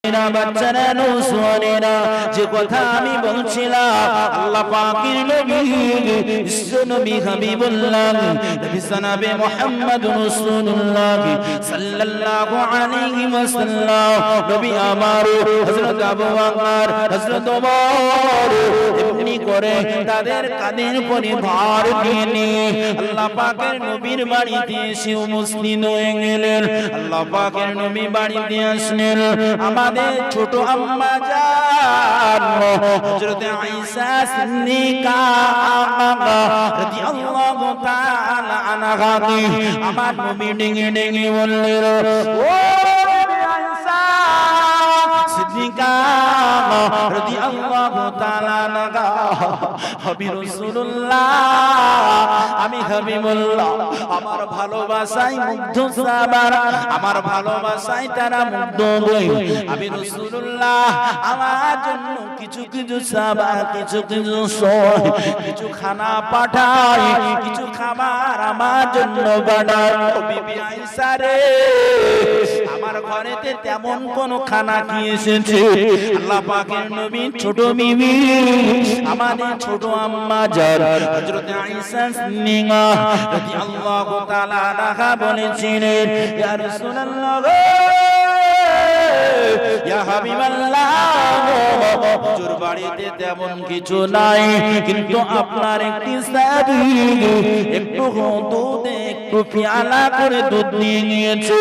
ছেলেরা বাচ্চারা নৌজওয়ানেরা যে কথা আমি বলছিলাম আল্লাহ পাকের নবী বিশ্ব নবী হাবিবুল্লাহ নবী জনাবে মুহাম্মদ রাসূলুল্লাহ সাল্লাল্লাহু আলাইহি ওয়াসাল্লাম নবী আমার হযরত আবু বকর হযরত ওমর এমনি করে তাদের কাঁধের উপরে ভার নিয়ে আল্লাহ পাকের নবীর বাড়িতে এসে উপস্থিত হয়ে গেলেন। আল্লাহ পাকের নবী বাড়িতে আসলেন। আমাদের ছোট আম্মা জান হযরত আয়েশা সিদ্দিকা রাদিয়াল্লাহু তাআলা আনহা আমার নবী ডেকে ডেকে বললেন, ও আয়েশা সিদ্দিকা রাদিয়াল্লাহু তাআলা আনহা, হাবিব রাসূলুল্লাহ আমি হাবিবুল্লাহ আমার ভালোবাসায় মুগ্ধ সাহাবারা, আমার ভালোবাসায় তারা মুগ্ধ হয়ে আমি রাসূলুল্লাহ আমার জন্য কিছু কিছু সাহাবা কিছু কিছু কিছু খানা পাঠায়, কিছু খাবার আমার জন্য বানায়। বিবি আয়েশা রে, আমার ঘরেতে তেমন কোন খানা কি এসেছে? আল্লাহ পাকের নবী ছোট বিবি আমাদের ছোট আম্মা জান হযরত আয়েশা সিদ্দিকা রাদিয়াল্লাহু তাআলা আনহা বলেছিলেন, ইয়া রাসূলুল্লাহ ইয়া হাবিবাল্লাহ, হুজুর বাড়িতে তেমন কিছু নাই, কিন্তু আপনার একটি সাহাবী একটু দুধ একটু পেয়ালা করে দুধ নিয়ে গিয়েছে।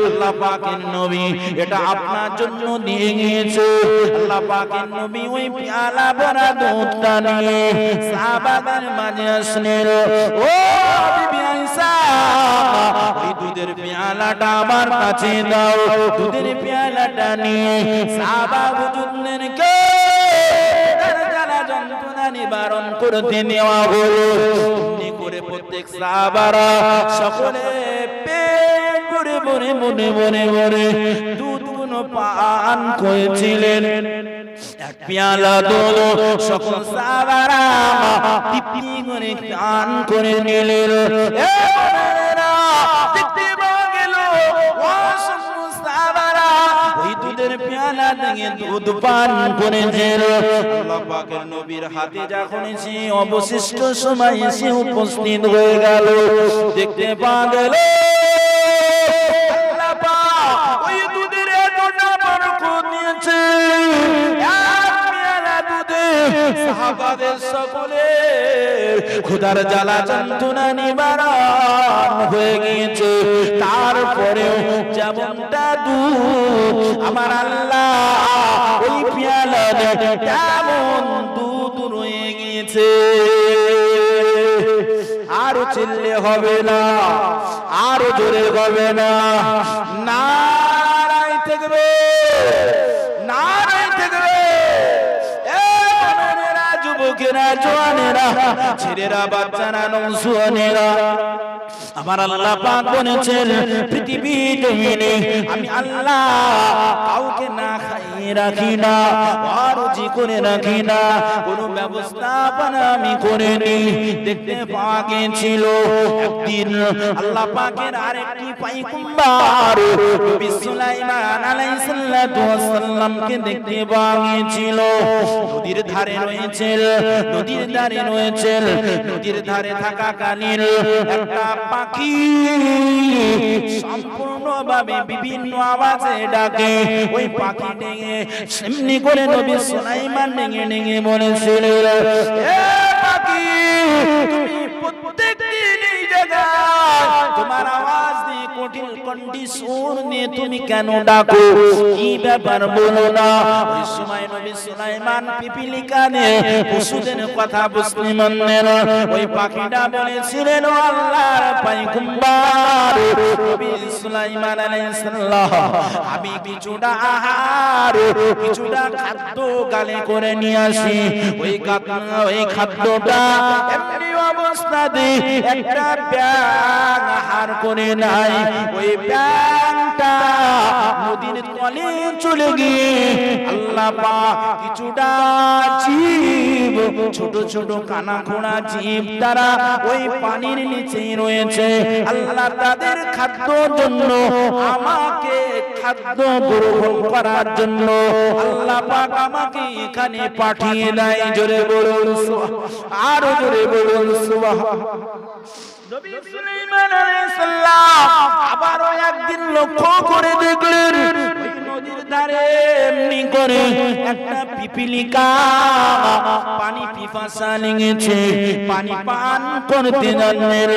আল্লাহ পাকের নবী এটা আপনার জন্য দিয়ে গিয়েছে। আল্লাহ পাকের নবী ওই পেয়ালা ভরা দুধটা নিয়ে সাহাবাদের মাঝে আসলেন। ও বিবি আয়েশা, ওই দুধের পেয়ালাটা আমার কাছে দাও। দুধের পেয়ালাটা নিয়ে সাহাবা হুজুরদেরকে জ্বালা যন্ত্রণা নিবারণ করতে নেওয়া হলো। এমনি করে প্রত্যেক সাহাবারা সকলে পেট ভরে ভরে মনে মনে ভরে দুধগুলো পান করেছিলেন। এক পেয়ালা দুধ সকল সাহাবারা তৃপ্তি করে পান করে নিলেন। দেখতে পাওয়া গেল সাহাবারা ওই দুধের পেয়ালা থেকে দুধ পান করেছেন। আল্লাহ পাকের নবীর হাতে যখন এসে অবশিষ্ট সময় এসে উপস্থিত হয়ে গেল, দেখতে পাওয়া গেল আল্লাহ পাক ওই দুধের এতটা বরকত দিয়েছে। এক পেয়ালা দুধে সাহাবাদের সকলে ক্ষুধার জ্বালা যন্ত্রণা নিবারণ হয়ে গিয়েছে। তারপরেও যেমনটা দুধ আমার আল্লাহ ওই পেয়ালাতে তেমন দুধ রয়ে গিয়েছে। আরো চিল্লে হবে না, আরো জোরে হবে না, নারায় থাকবে, নারায় থাকবে। যুবকেরা জওয়ানেরা ছেলেরা বাচ্চারা নৌজওয়ানেরা, আমার আল্লাহ পাক বলেছেন পৃথিবী জমিনে আমি আল্লাহ কাউকে না খাইয়ে রাখি না, অরুচি করে রাখি না, কোন ব্যবস্থাপনা আমি করিনি। দেখতে পাওয়া গিয়েছিল একদিন আল্লাহ পাকের আরেকটি পয়গম্বর নবী সুলাইমান আলাইহিস সালাতু ওয়াস সালামকে দেখতে পাওয়া গিয়েছিল। নদীর ধারে রয়েছেন, নদীর ধারে রয়েছেন, নদীর ধারে থাকাকালীন একটা পাখি সম্পূর্ণভাবে বিভিন্ন আওয়াজে ডাকে। ওই পাখি ডেকে সেমনি করে নবী সুলাইমান ডেকে ডেকে বলেছিলেন, এ পাখি তুমি প্রত্যেকদিন এই জায়গায় তোমার আওয়াজ দিয়ে কঠিন কণ্ঠে সুর নিয়ে তুমি কেন ডাকো? কি ব্যাপার বলো না? ওই সময় নবী সুলাইমান পিপিলিকানে পশুদের কথা বুঝতে মানলেন। ওই পাখিটা বলেছিলেন, ও আল্লাহর পয়গম্বর নবী সুলাইমান আলাইহিস সালাম, আমি কিছুটা আহার কিছুটা খাদ্য গালে করে নিয়ে আসি। ওই খাদ্যটা এমনি অবস্থাতে একটা ব্যাঙ আহার করে নাই। ওই ব্যাঙটা নদীর তলে চলে গিয়ে আল্লাহ পাক কিছুটা জীব, ছোট ছোট কানা খোঁড়া জীব তারা ওই পানির নিচে রয়েছে। আল্লাহ তাদের খাদ্যর জন্য আমাকে খাদ্য গ্রহণ করার জন্য আল্লাহ পাক আমাকে এখানে পাঠিয়ে দেয়। জোরে বলুন আরো জোরে বলুন সুবহানাল্লাহ। নবী সুলাইমান আলাইহিস সালাম আবারো একদিন লক্ষ্য করে দেখলেন ওই নদীর ধারে এমনি করে একটা পিপিলিকা পানি পিপাসা লেগেছে, পানি পান করতে যাচ্ছিল।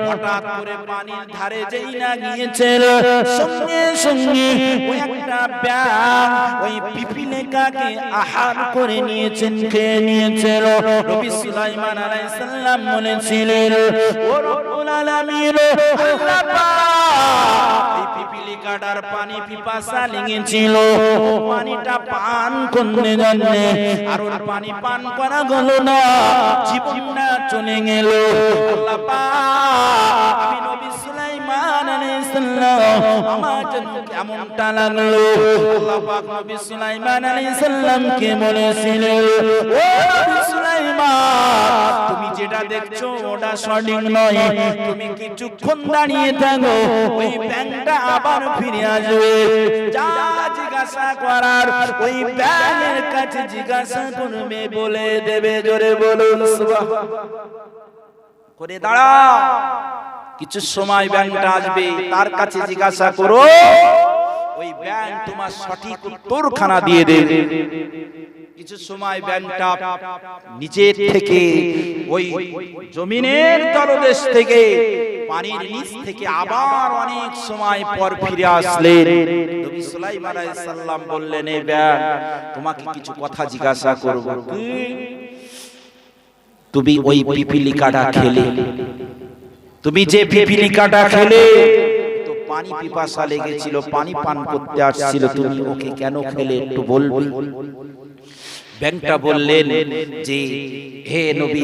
হঠাৎ করে পানির ধারে যেই না গিয়েছে, সঙ্গে সঙ্গে ওই একটা ব্যাঙ ওই পিপিলিকাকে আহার করে নিয়েছেন, খেয়ে নিয়েছিল। নবী সুলাইমান আলাইহিস সালাম বলেছিলেন, ও রব্বুল আলামিন, আল্লাহ পাক এই পিপিলিকাটার পানি পিপাসা লেগেছিল, পানিটা পান করতে যাচ্ছে, আর ওর পানি পান করা গেল না, জীবনটা চলে গেল। আল্লাহ পাক আমি নবী সুলাইমান আলাইহিস সালাম আমার জন্য কেমনটা লাগলো। আল্লাহ পাক নবী সুলাইমান আলাইহিস সালামকে বলেছিলেন, ও নবী সুলাইমান, তুমি যেটা দেখছো ওটা সঠিক নয়, তুমি কিছুক্ষণ দাঁড়িয়ে থাকো, ওই ব্যাঙটা আবার ফিরে আসবে। যা জিজ্ঞাসা করার ওই ব্যাঙের কাছে জিজ্ঞাসা করবে, বলে দেবে। জোরে বলুন সুবহানাল্লাহ। করে দাঁড়াও, কিছু সময় ব্যাঙটা আসবে, তার কাছে জিজ্ঞাসা করো, ওই ব্যাঙ তোমার সঠিক উত্তরখানা দিয়ে দেবে। কিছু সময় ব্যাঙটা নিচে থেকে ওই জমিনের তলদেশ থেকে পানির নিচ থেকে আবার অনেক সময় পর ফিরে আসলেন। নবী সুলাইমান আলাইহিস সালাম বললেন, এই ব্যাঙ, তোমাকে কিছু কথা জিজ্ঞাসা করব। তুমি ওই পিপিলিকাটা খেলে, তুমি যে পিপিলিকাটা খেলে, তো পানি পিপাসা লেগেছিল, পানি পান করতে আসছিল, তুমি ওকে কেন খেলে একটু বলবে? ব্যাঙটা বললেন যে, হে নবী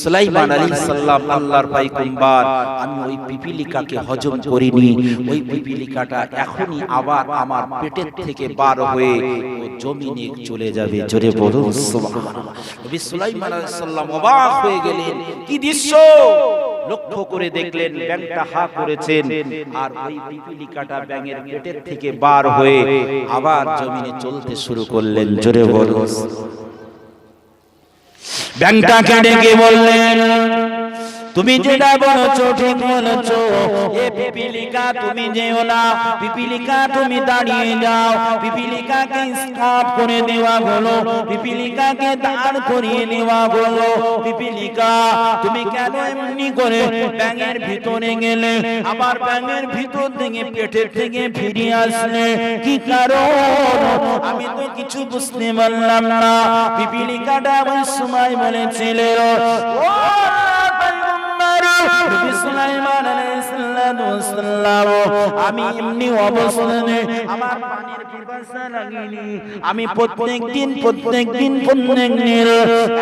সুলাইমান আলাইহিস সালাম, আল্লাহর পয়গম্বর, আমি ওই পিপিলিকাকে হজম করিনি, ওই পিপিলিকাটা এখনই আবার আমার পেটের থেকে বার হয়ে ও জমিনে চলে যাবে। জোরে বলুন সুবহানাল্লাহ। নবী সুলাইমান আলাইহিস সালাম অবাক হয়ে গেলেন, কি দৃশ্য! লক্ষ্য করে দেখলেন ব্যাঙটা হা করেছেন, আর ওই পিপিলিকাটা ব্যাঙের পেটের থেকে বার হয়ে আবার জমিনে চলতে শুরু করলেন। জোরে বলুন। ব্যাঙটাকে ডেকে বললেন, তুমি যেটা বলছো ঠিক বলছো, এ পিপিলিকা তুমি যেও না, পিপিলিকা তুমি দাঁড়িয়ে যাও। পিপিলিকাকে স্টপ করে দেওয়া হলো, পিপিলিকাকে দাঁড় করিয়ে দেওয়া হলো। পিপিলিকা, তুমি কেন এমনি করে ব্যাঙের ভিতরে গেলে, আবার ব্যাঙের ভিতর থেকে পেটের থেকে ফিরে আসলে, কি কারণ? আমি তো কিছু বুঝতে পারলাম না। পিপিলিকাটা ওই সময় বলেছিল, ও নবী সুলাইমান আলাইহিস সালাম, আমি এমনি অবস্থানে আমার পানির পিপাসা লাগেনি, আমি প্রত্যেকদিন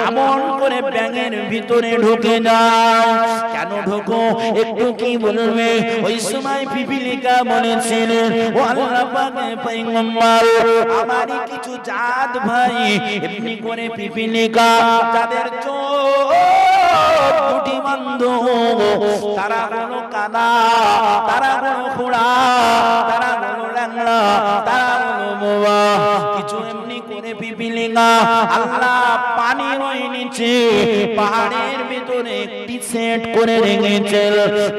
এমন করে ব্যাঙের ভিতরে ঢুকে যাই। কেন ঢোকো একটু কি বলবে? ওই সময় পিপিলিকা বলেছিলেন, ও আল্লাহ পাকের পয়গম্বর, আমারই কিছু জাত ভাই এমনি করে পিপিলিকা, যাদের চোখ দুটি বন্ধ, তারা হলো কানা, তারা হলো খোড়া, তারা হলো ল্যাংড়া, তারা হলো বোবা। কিছু এমনি করে পিপিলিকা আল্লাহ পানির ওই নিচে পাহাড়ের ভিতরে একটি সেট করে রেখেছেন।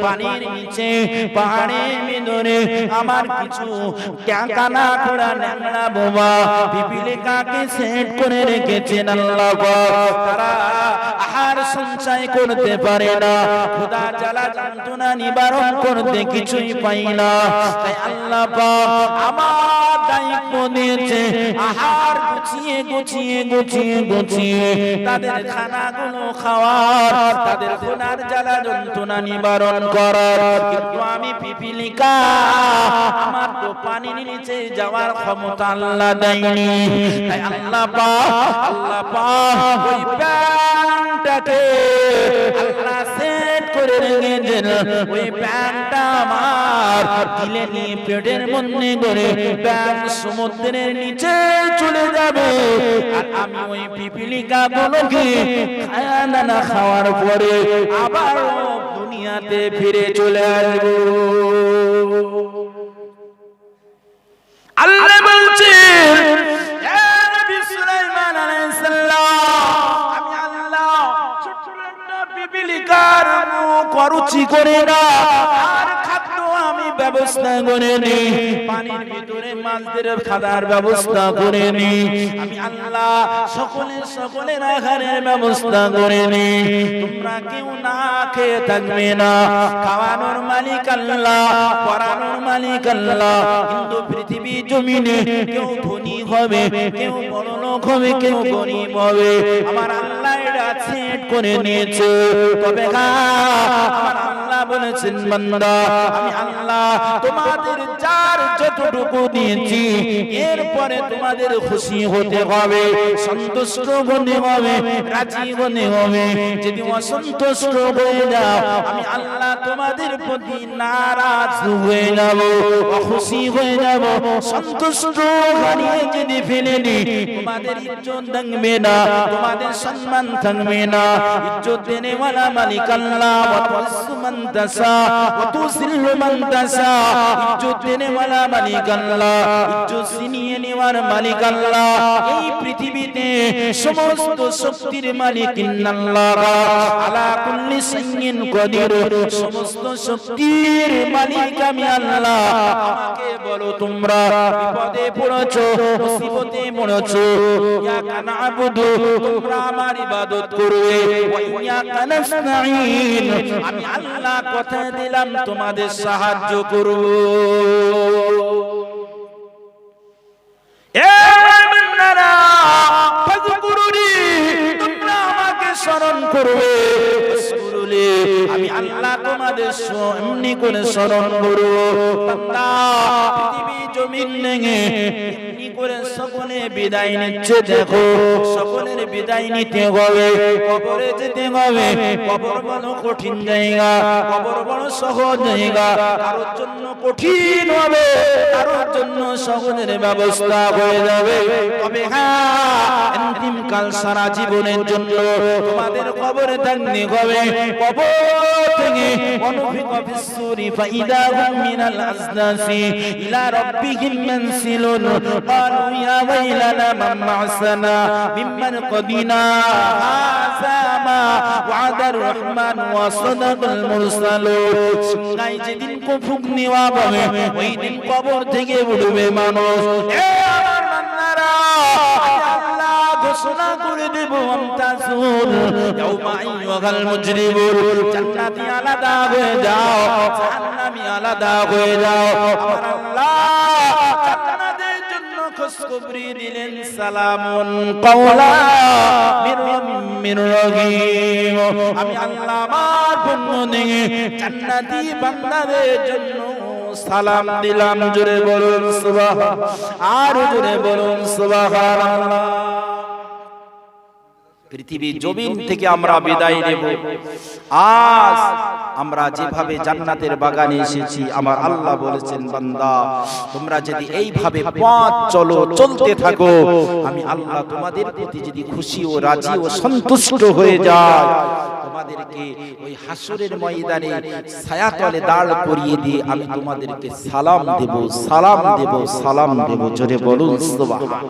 পানির নিচে পাহাড়ের ভিতরে আমার কিছু কানা, খোড়া, ল্যাংড়া, বোবা পিপিলিকাকে সেট করে রেখেছেন আল্লাহ পাক। তারা আহার সঞ্চয় করতে পারে না, ক্ষুধা জ্বালা যন্ত্রণা নিবারণ করতে কিছুই পাই না। তাই আল্লাহ পাক আমার দায়িত্ব দিয়েছে, আহার গুছিয়ে তাদের খানাগুলো খাওয়ার, তাদের ক্ষুধার জ্বালা যন্ত্রণা নিবারণ করার। কিন্তু আমি পিপিলিকা, আমার তো পানির নিচে যাওয়ার ক্ষমতা আল্লাহ দেয়নি। তাই আল্লাহ পাক ওই ব্যাঙটাকে আল্লাহ সেট করে রেখেছেন। ওই ব্যাঙটা আমার গিলে নিয়ে পেটের মধ্যে করে ব্যাঙ সমুদ্রের নিচে চলে যাবে, আর আমি ওই পিপিলিকা গুলোকে খানা খাওয়ার পরে আবার দুনিয়াতে ফিরে চলে আসবো। আল্লাহ বলছেন হে নবী সুলাইমান আলাইহিস সালাম, আমি আল্লাহ ছোট্ট একটা পিপিলিকার মুখ অরুচি করে না, আর খাদ্য আমি ব্যবস্থা করে নি, পানির ভিতরে মাছদের খাবার ব্যবস্থা করে নি, আমি আল্লাহ সকলের আহারের ব্যবস্থা করে নি। তোমরা কেউ না খেয়ে থাকবে না, খাওয়ানোর মালিক আল্লাহ, পরানোর মালিক আল্লাহ। কিন্তু পৃথিবী জমিনে কেউ ধনী হবে, কেউ বড়লোক হবে, কেউ গরিব হবে, আমার আল্লাহ এটা সেট করে নিয়েছে। তবে আমার আল্লাহ বলেছেন বান্দা, আমি আল্লাহ তোমাদের যার যতটুকু দিয়েছি এরপরে তোমাদের খুশি হতে হবে, সন্তুষ্ট হতে হবে, রাজি হতে হবে। যদি অসন্তুষ্ট হয়ে যাও আমি আল্লাহ তোমাদের প্রতি নারাজ হয়ে যাব, অখুশি হয়ে যাব। সন্তুষ্ট হারিয়ে যদি ফেলে নি তোমাদের ইজ্জত থাকবে না, তোমাদের সম্মান থাকবে না। ইজ্জত দেনে ওয়ালা মালিক আল্লাহ, ওয়া তুইজ্জু মান তাশা ওয়া তুযিল্লু মান তাশা। ইজ্জত দেনে ওয়ালা মালিক আল্লাহ, ইজ্জত ছিনিয়ে নেওয়ার মালিক আল্লাহ। এই পৃথিবীতে সমস্ত শক্তির মালিক ইন্নাল্লাহ আলা কুল্লি শাইইন কাদির, সমস্ত শক্তির মালিক আমি আল্লাহ। আমাকে বলো তোমরা বিপদে পড়েছো, মুসিবতে পড়েছো, ইয়াকা না'বুদু, তোমরা আমার ইবাদত করবে, ওয়া ইয়াকা নাস্তাঈন, আমি আল্লাহ কথা দিলাম তোমাদের সাহায্য করব। এ মুমিনরা ফাযকুরুনি, তোমরা আমাকে স্মরণ করবে, ফাযকুরুনি, আমি আল্লাহ তোমাদের এমনি করে স্মরণ করব। বান্দা পৃথিবী জমিন নেঙে এমনি করে সকলে বিদায় নিচ্ছে, দেখো সকলের বিদায় নিতে হবে, কবরে যেতে হবে। কবর বড় কঠিন জায়গা, কবর বড় সহজ জায়গা, কারোর জন্য কঠিন হবে, কারোর জন্য সহজের ব্যবস্থা হয়ে যাবে। তবে হ্যাঁ, অন্তিম কাল সারা জীবনের জন্য তোমাদের কবরে থাকতে হবে। কবর থেকে অনুফিকা ফিস-সূরি ফাইদা হুম মিনাল আজদাসি ইলা রাব্বিহিম মানসিলুন ক্বালু ইয়া ওয়াইলানা মান মা'সানা মিম্মান কদিনা হাযা মা ওয়াদার রহমান ওয়া সাদাকাল মুরসালুন। সিংহায় যেদিন ফুঁক নেওয়া হবে ওই দিন কবর থেকে উঠবে মানুষ। এ আমার বান্দারা, আল্লাহ ঘোষণা করে দেব আমতাজুল ইয়াউমা আইয়ুহাল মুজরিমুন, জান্নাতি আলাদা হয়ে যাও, জাহান্নামী আলাদা হয়ে যাও। আমার আল্লাহ জান্নাতের জন্য খুশখবরি দিলেন, সালামুন কাওলা মির রহিম। আমি আল্লাহ আমার পক্ষ থেকে জান্নাতি বান্দাদের জন্য সালাম দিলাম। জোরে বলুন সুবহান, আর জোরে বলুন সুবহানাল্লাহ। পৃথিবীর জমিন থেকে আমরা বিদায় নেব। আজ আমরা যেভাবে জান্নাতের বাগানে এসেছি, আমার আল্লাহ বলেছেন বান্দা তোমরা যদি এইভাবে পথ চলো, চলতে থাকো, আমি আল্লাহ তোমাদের প্রতি যদি খুশি ও রাজি ও সন্তুষ্ট হয়ে যায়, তোমাদেরকে ওই হাসরের ময়দানে ছায়াতলে দাঁড় করিয়ে দিয়ে আমি তোমাদেরকে সালাম দেব, সালাম দেব, সালাম দেব। জোরে বলুন সুবহান।